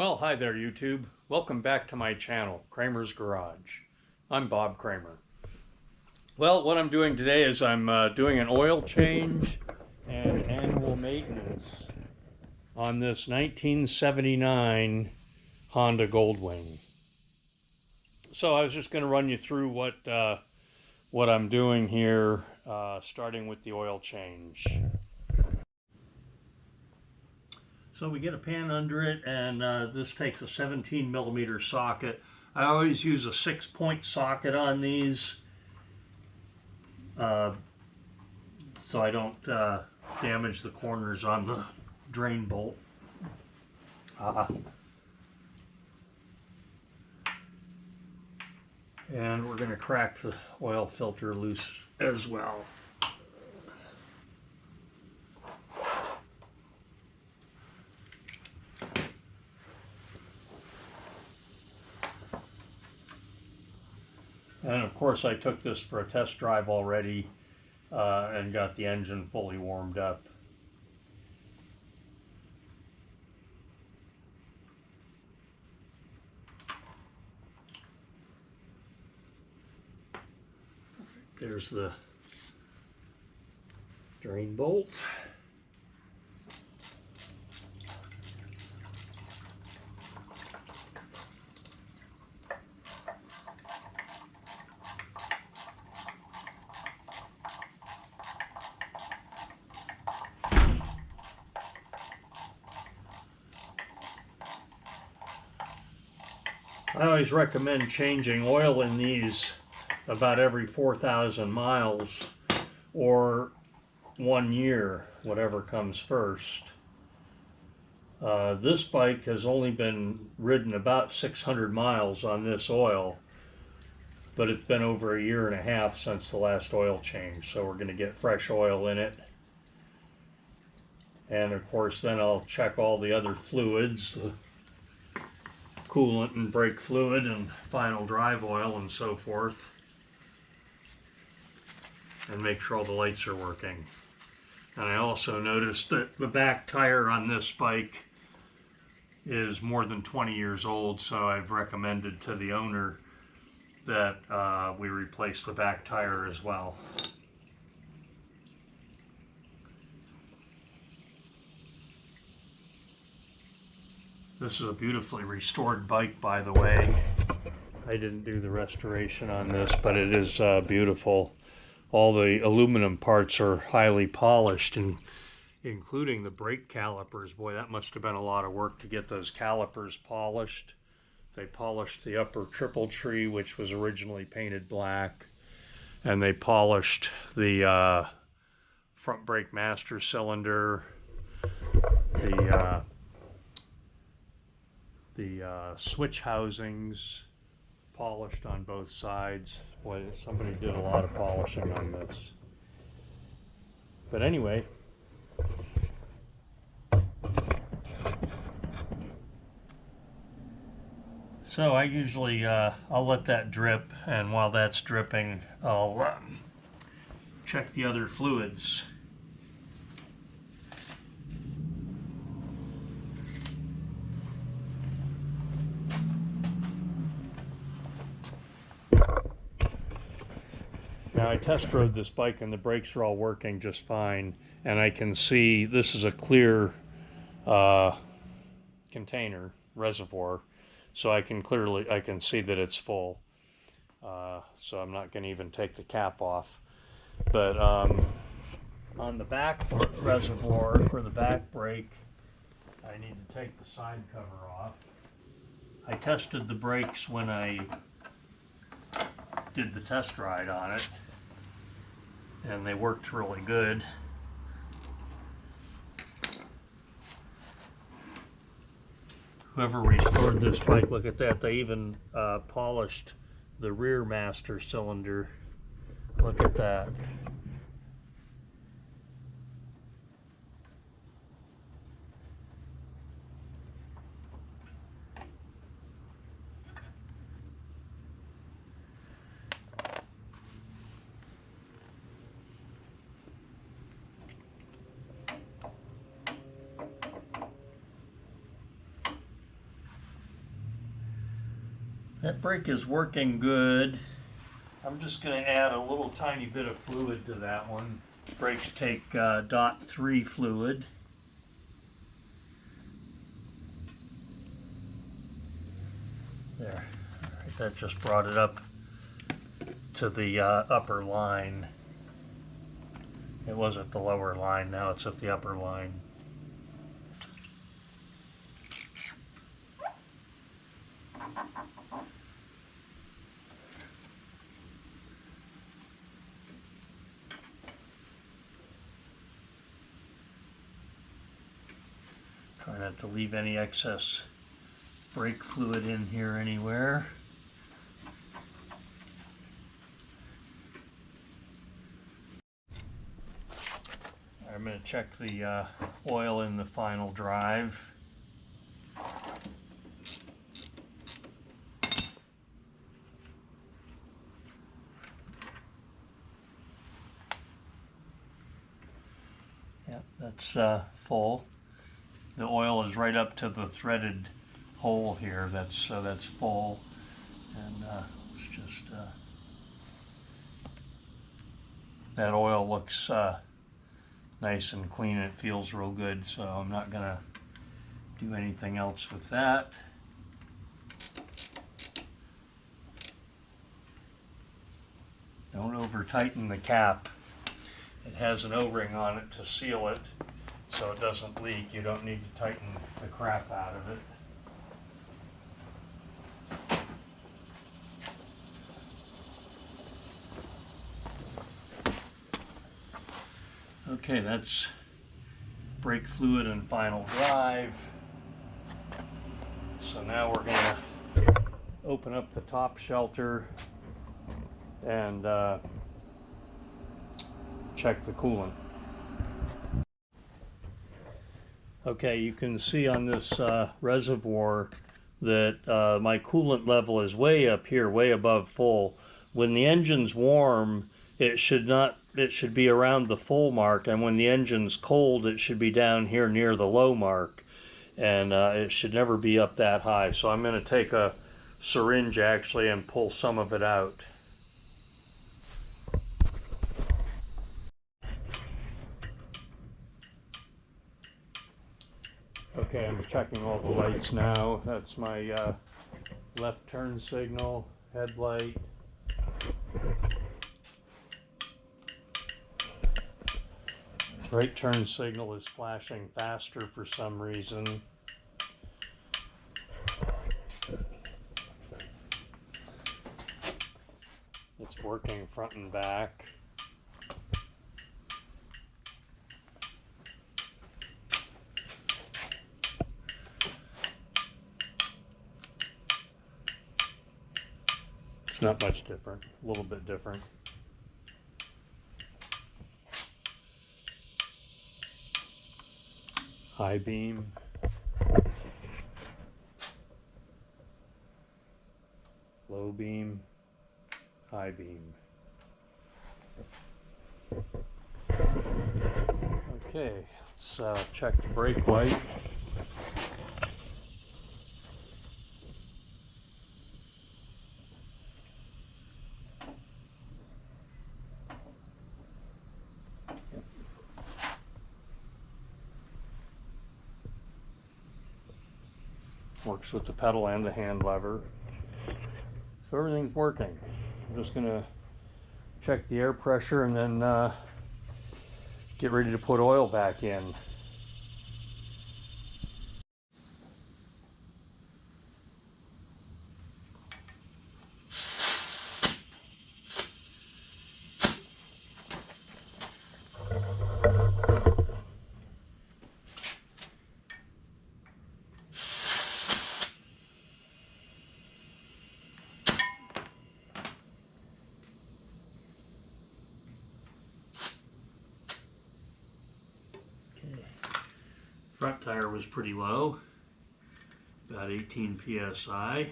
Well, hi there YouTube. Welcome back to my channel, Kramer's Garage. I'm Bob Kramer. Well, what I'm doing today is I'm doing an oil change and annual maintenance on this 1979 Honda Goldwing. So I was just going to run you through what I'm doing here, starting with the oil change. So we get a pan under it, and this takes a 17mm socket. I always use a 6-point socket on these so I don't damage the corners on the drain bolt. And we're going to crack the oil filter loose as well. And of course I took this for a test drive already and got the engine fully warmed up. There's the drain bolt. I always recommend changing oil in these about every 4,000 miles or 1 year, whatever comes first. This bike has only been ridden about 600 miles on this oil, but it's been over 1.5 years since the last oil change, so we're going to get fresh oil in it. And of course then I'll check all the other fluids, the coolant and brake fluid and final drive oil and so forth, and make sure all the lights are working. And I also noticed that the back tire on this bike is more than 20 years old, so I've recommended to the owner that we replace the back tire as well. This is a beautifully restored bike, by the way. I didn't do the restoration on this, but it is beautiful. All the aluminum parts are highly polished, and including the brake calipers. Boy, that must have been a lot of work to get those calipers polished. They polished the upper triple tree, which was originally painted black, and they polished the front brake master cylinder, the switch housings, polished on both sides. Boy, somebody did a lot of polishing on this. But anyway, so I usually I'll let that drip, and while that's dripping I'll check the other fluids. Now I test rode this bike and the brakes are all working just fine, and I can see this is a clear container reservoir, so I can see that it's full. So I'm not going to even take the cap off. But on the back reservoir for the back brake, I need to take the side cover off. I tested the brakes when I did the test ride on it, and they worked really good. Whoever restored this bike, look at that, they even polished the rear master cylinder. Look at that. That brake is working good. I'm just going to add a little tiny bit of fluid to that one. Brakes take .3 fluid. There, all right, that just brought it up to the upper line. It was at the lower line, now it's at the upper line. Try not to leave any excess brake fluid in here anywhere. I'm going to check the oil in the final drive. Yep, that's full. The oil is right up to the threaded hole here. That's full, and it's just that oil looks nice and clean. It feels real good, so I'm not gonna do anything else with that. Don't over tighten the cap. It has an O-ring on it to seal it so it doesn't leak. You don't need to tighten the crap out of it. Okay, that's brake fluid and final drive. So now we're going to open up the top shelter and check the coolant. Okay, you can see on this reservoir that my coolant level is way up here, way above full. When the engine's warm, it should be around the full mark, and when the engine's cold, it should be down here near the low mark, and it should never be up that high. So I'm going to take a syringe actually and pull some of it out. Okay, I'm checking all the lights now. That's my left turn signal, headlight. Right turn signal is flashing faster for some reason. It's working front and back. It's not much different, a little bit different. High beam. Low beam. High beam. Okay, let's check the brake light. Works with the pedal and the hand lever. So everything's working. I'm just going to check the air pressure and then get ready to put oil back in. Front tire was pretty low, about 18 psi.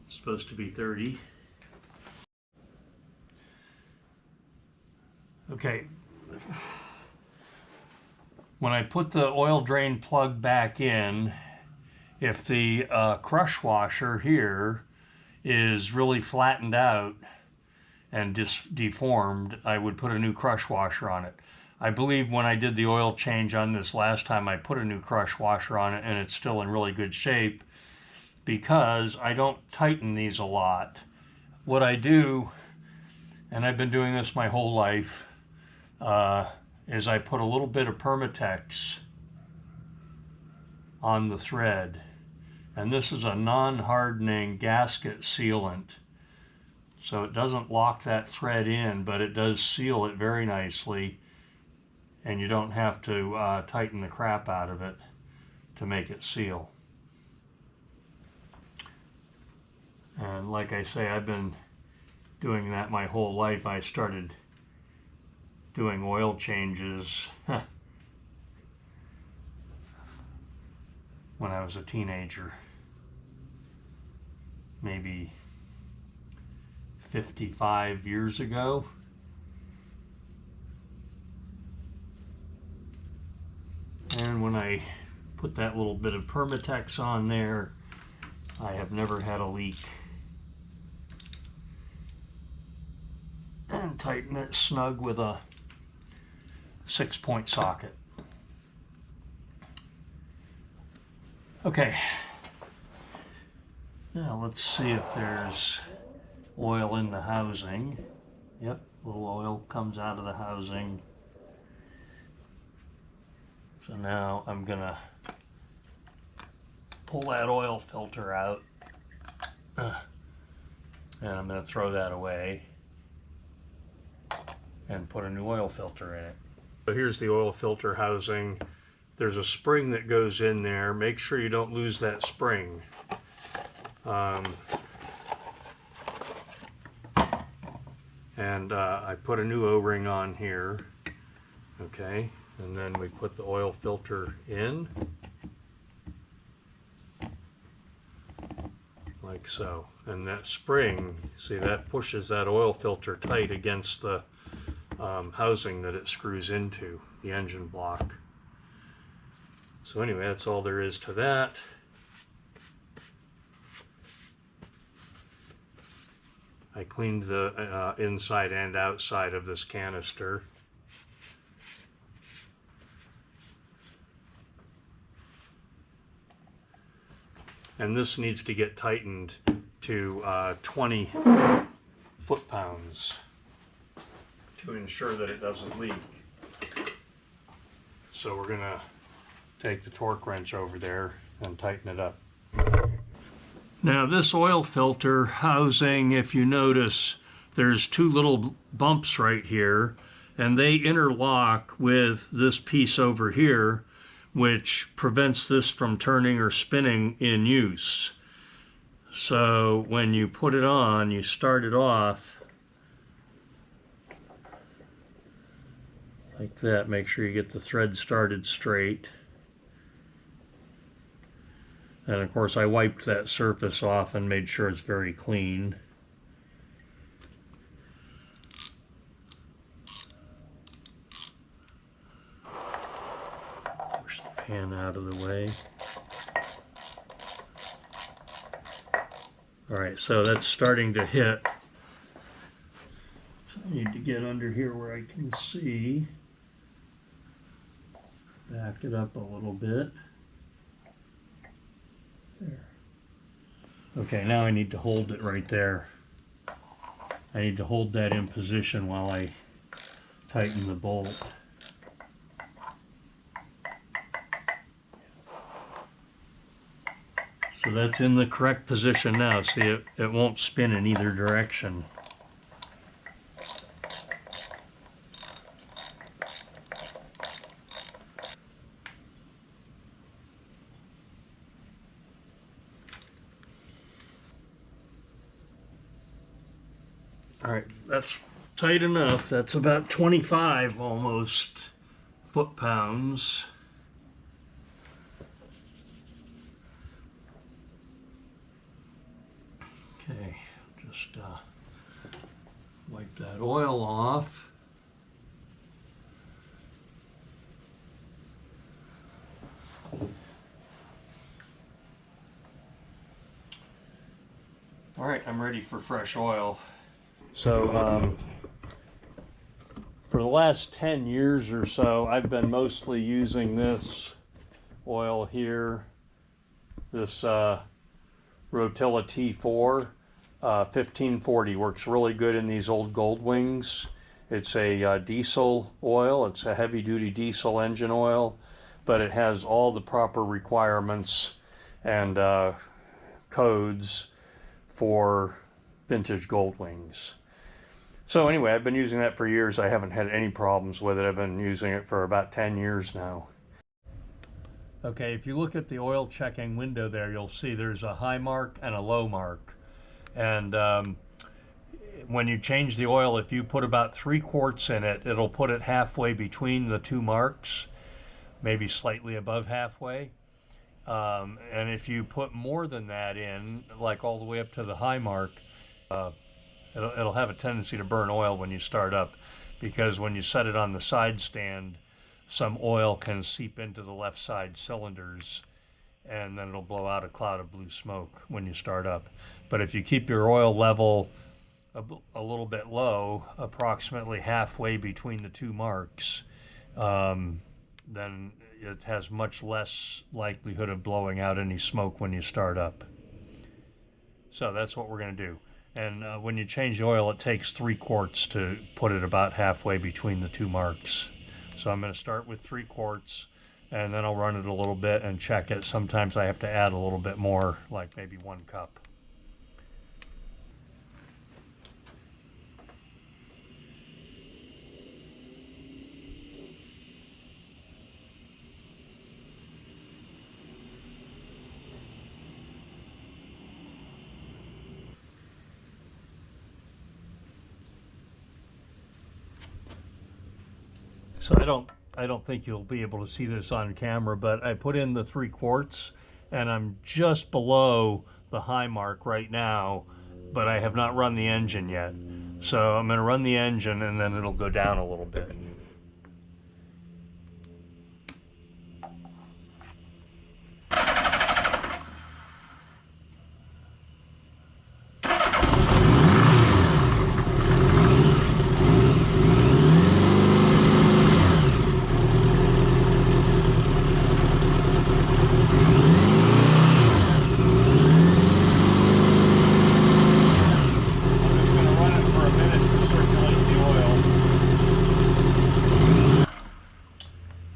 It's supposed to be 30. Okay, when I put the oil drain plug back in, If the crush washer here is really flattened out and just deformed, I would put a new crush washer on it. I believe when I did the oil change on this last time, I put a new crush washer on it and it's still in really good shape because I don't tighten these a lot. What I do, and I've been doing this my whole life, is I put a little bit of Permatex on the thread. And this is a non-hardening gasket sealant. So it doesn't lock that thread in, but it does seal it very nicely. And you don't have to tighten the crap out of it to make it seal. And like I say, I've been doing that my whole life. I started doing oil changes when I was a teenager, maybe 55 years ago. And when I put that little bit of Permatex on there, I have never had a leak. And tighten it snug with a 6-point socket. Okay, now let's see if there's oil in the housing. Yep, a little oil comes out of the housing. So now I'm gonna pull that oil filter out and I'm gonna throw that away and put a new oil filter in it. So here's the oil filter housing. There's a spring that goes in there. Make sure you don't lose that spring. And I put a new O-ring on here. Okay, and then we put the oil filter in. Like so. And that spring, see, that pushes that oil filter tight against the housing that it screws into, the engine block. So anyway, that's all there is to that. I cleaned the inside and outside of this canister. And this needs to get tightened to 20 foot-pounds to ensure that it doesn't leak. So we're gonna take the torque wrench over there and tighten it up. Now this oil filter housing, if you notice, there's two little bumps right here, and they interlock with this piece over here, which prevents this from turning or spinning in use. So when you put it on, you start it off like that. Make sure you get the thread started straight. And of course I wiped that surface off and made sure it's very clean. Push the pan out of the way. Alright, so that's starting to hit. So I need to get under here where I can see. Back it up a little bit. There. Okay, now I need to hold it right there. I need to hold that in position while I tighten the bolt. So that's in the correct position now. See, it won't spin in either direction. Alright, that's tight enough. That's about 25 almost foot-pounds. Okay, just wipe that oil off. Alright, I'm ready for fresh oil. So, for the last 10 years or so, I've been mostly using this oil here, this Rotella T4 1540. Works really good in these old Goldwings. It's a diesel oil. It's a heavy-duty diesel engine oil, but it has all the proper requirements and codes for vintage Goldwings. So anyway, I've been using that for years. I haven't had any problems with it. I've been using it for about 10 years now. Okay, if you look at the oil checking window there, you'll see there's a high mark and a low mark. And when you change the oil, if you put about 3 quarts in it, it'll put it halfway between the 2 marks, maybe slightly above halfway. And if you put more than that in, like all the way up to the high mark, it'll have a tendency to burn oil when you start up, because when you set it on the side stand, some oil can seep into the left side cylinders, and then it'll blow out a cloud of blue smoke when you start up. But if you keep your oil level a little bit low, approximately halfway between the 2 marks, then it has much less likelihood of blowing out any smoke when you start up. So that's what we're going to do. And when you change the oil, it takes 3 quarts to put it about halfway between the 2 marks. So I'm going to start with 3 quarts, and then I'll run it a little bit and check it. Sometimes I have to add a little bit more, like maybe 1 cup. So I don't think you'll be able to see this on camera, but I put in the 3 quarts, and I'm just below the high mark right now, but I have not run the engine yet. So I'm going to run the engine, and then it'll go down a little bit.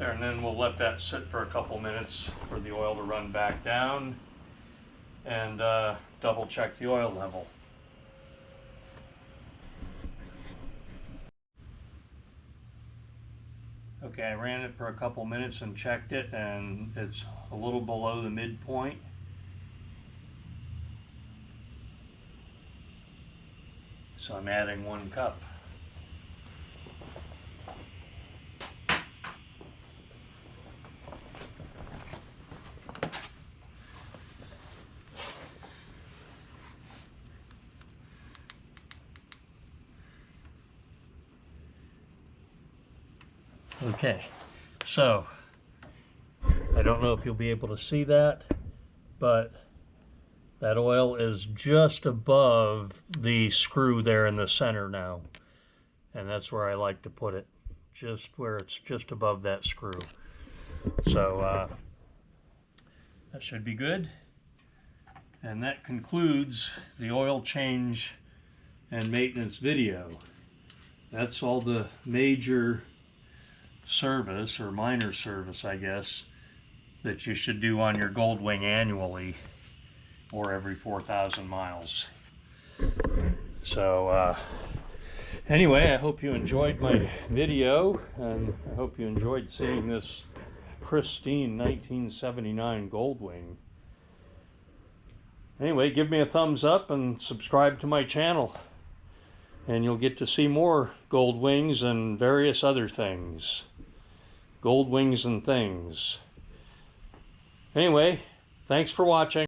And then we'll let that sit for a couple minutes for the oil to run back down, and double check the oil level. Okay, I ran it for a couple minutes and checked it, and it's a little below the midpoint. So I'm adding 1 cup. Okay, so I don't know if you'll be able to see that, but that oil is just above the screw there in the center now, and that's where I like to put it, just where it's just above that screw. So that should be good, and that concludes the oil change and maintenance video. That's all the major service, or minor service I guess, that you should do on your Goldwing annually or every 4,000 miles. So anyway, I hope you enjoyed my video, and I hope you enjoyed seeing this pristine 1979 Goldwing. Anyway, give me a thumbs up and subscribe to my channel, and you'll get to see more Goldwings and various other things. Goldwings and things. Anyway, thanks for watching.